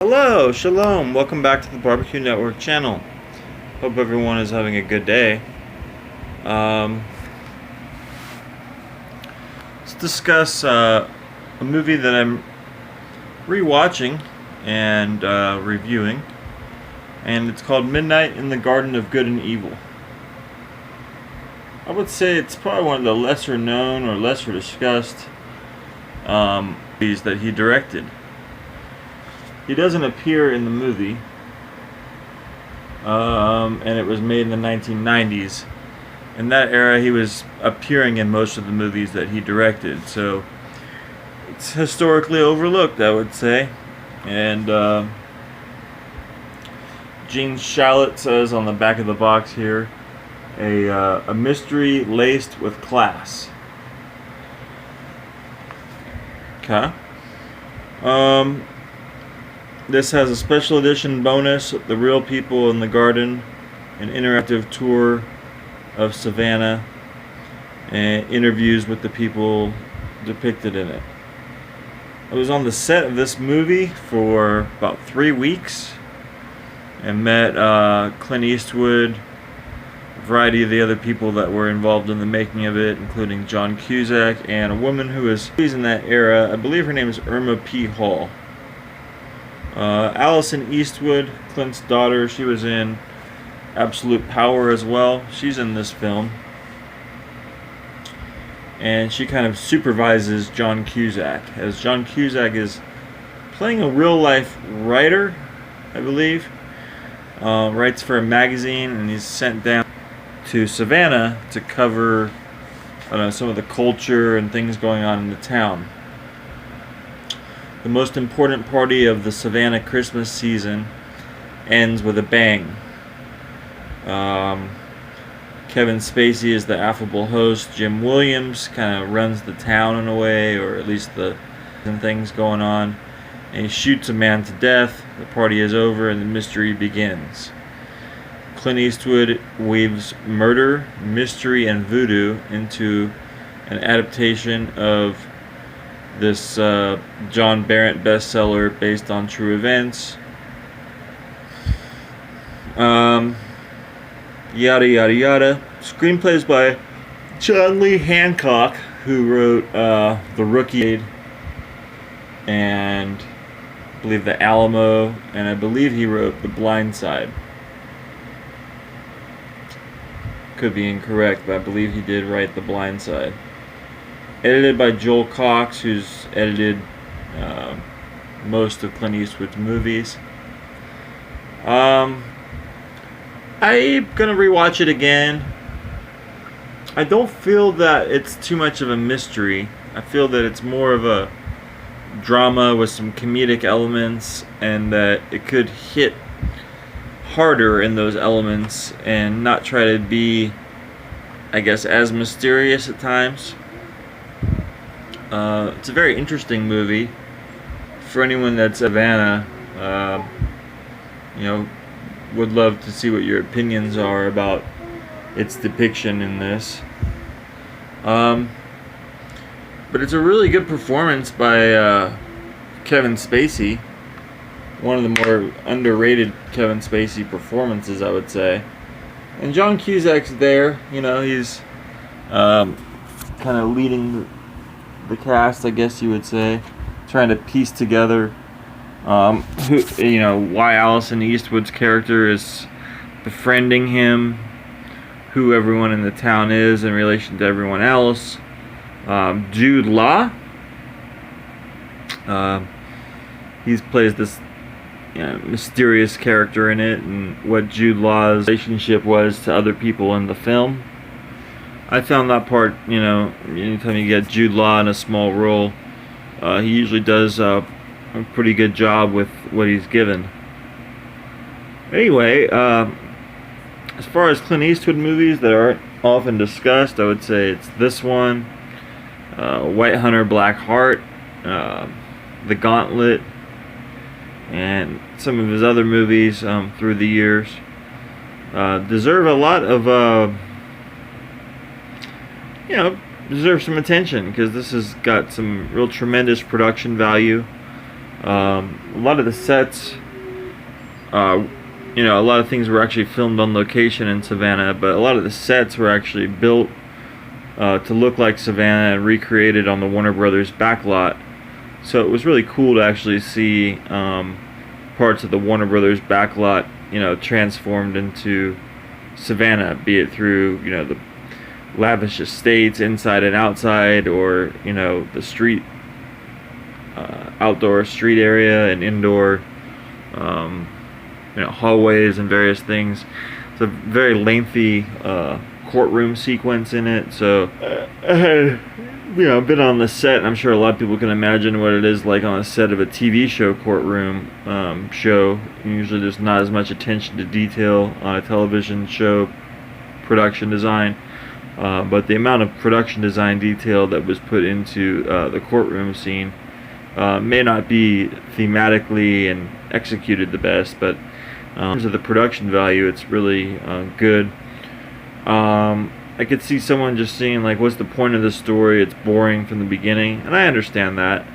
Hello, shalom, welcome back to the Barbecue Network channel. Hope everyone is having a good day. Let's discuss a movie that I'm rewatching and reviewing, and it's called Midnight in the Garden of Good and Evil. I would say it's probably one of the lesser known or lesser discussed movies that he directed. He doesn't appear in the movie, and it was made in the 1990s. In that era, he was appearing in most of the movies that he directed, so it's historically overlooked, I would say. And Gene Shalit says on the back of the box here, a mystery laced with class. Okay. This has a special edition bonus, The Real People in the Garden, an interactive tour of Savannah, and interviews with the people depicted in it. I was on the set of this movie for about 3 weeks and met Clint Eastwood, a variety of the other people that were involved in the making of it, including John Cusack, and a woman who was in that era. I believe her name is Irma P. Hall. Allison Eastwood, Clint's daughter, she was in Absolute Power as well. She's in this film. And she kind of supervises John Cusack, as John Cusack is playing a real-life writer, I believe. Writes for a magazine, and he's sent down to Savannah to cover some of the culture and things going on in the town. The most important party of the Savannah Christmas season ends with a bang. Kevin Spacey is the affable host. Jim Williams kind of runs the town in a way, or at least the things going on. And he shoots a man to death. The party is over and the mystery begins. Clint Eastwood weaves murder, mystery, and voodoo into an adaptation of this John Berendt bestseller based on true events. Yada yada yada. Screenplays by John Lee Hancock, who wrote The Rookie and I believe The Alamo, and I believe he wrote The Blind Side. Could be incorrect, but I believe he did write The Blind Side. Edited by Joel Cox, who's edited most of Clint Eastwood's movies. I'm gonna rewatch it again. I don't feel that it's too much of a mystery. I feel that it's more of a drama with some comedic elements, and that it could hit harder in those elements and not try to be, I guess, as mysterious at times. It's a very interesting movie. For anyone that's Savannah, would love to see what your opinions are about its depiction in this. But it's a really good performance by Kevin Spacey. One of the more underrated Kevin Spacey performances, I would say. And John Cusack's there. He's kind of leading the cast, I guess you would say, trying to piece together why Allison Eastwood's character is befriending him, who everyone in the town is in relation to everyone else. Jude Law, he plays this mysterious character in it, and what Jude Law's relationship was to other people in the film. I found that part, anytime you get Jude Law in a small role, he usually does a pretty good job with what he's given. Anyway, as far as Clint Eastwood movies that aren't often discussed, I would say it's this one, White Hunter, Black Heart, The Gauntlet, and some of his other movies through the years. Deserve a lot of deserve some attention, because this has got some real tremendous production value. A lot of the sets, a lot of things were actually filmed on location in Savannah, but a lot of the sets were actually built to look like Savannah and recreated on the Warner Brothers backlot. So it was really cool to actually see parts of the Warner Brothers backlot, transformed into Savannah, be it through, the lavish estates inside and outside, or, the street, outdoor street area and indoor, hallways and various things. It's a very lengthy courtroom sequence in it, so I had been on the set, and I'm sure a lot of people can imagine what it is like on a set of a TV show courtroom show. Usually there's not as much attention to detail on a television show production design, but the amount of production design detail that was put into the courtroom scene may not be thematically and executed the best, but in terms of the production value, it's really good. I could see someone just seeing, like, what's the point of this story? It's boring from the beginning, and I understand that.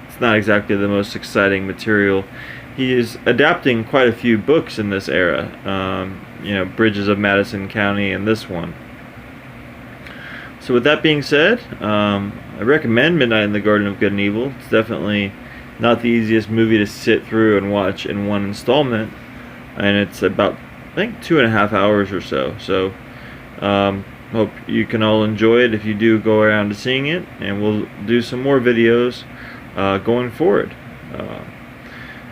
It's not exactly the most exciting material. He is adapting quite a few books in this era, Bridges of Madison County and this one. So with that being said, I recommend Midnight in the Garden of Good and Evil. It's definitely not the easiest movie to sit through and watch in one installment, and it's about, I think, 2.5 hours or so. So hope you can all enjoy it if you do go around to seeing it, and we'll do some more videos going forward.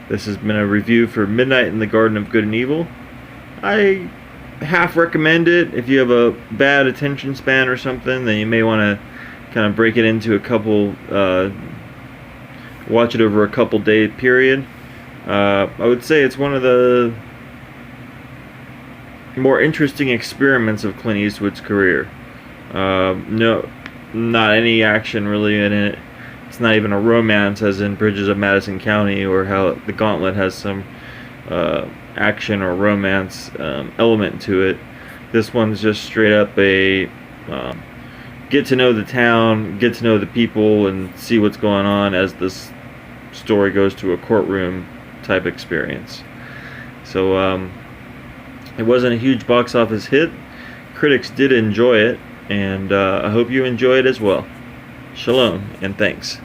This has been a review for Midnight in the Garden of Good and Evil. I half recommend it. If you have a bad attention span or something, then you may want to kind of break it into a couple, watch it over a couple day period. I would say it's one of the more interesting experiments of Clint Eastwood's career. No, not any action really in it. It's not even a romance as in Bridges of Madison County, or how The Gauntlet has some action or romance element to it. This one's just straight up a get to know the town, get to know the people, and see what's going on as this story goes to a courtroom type experience. So it wasn't a huge box office hit. Critics did enjoy it, and I hope you enjoy it as well. Shalom, and thanks.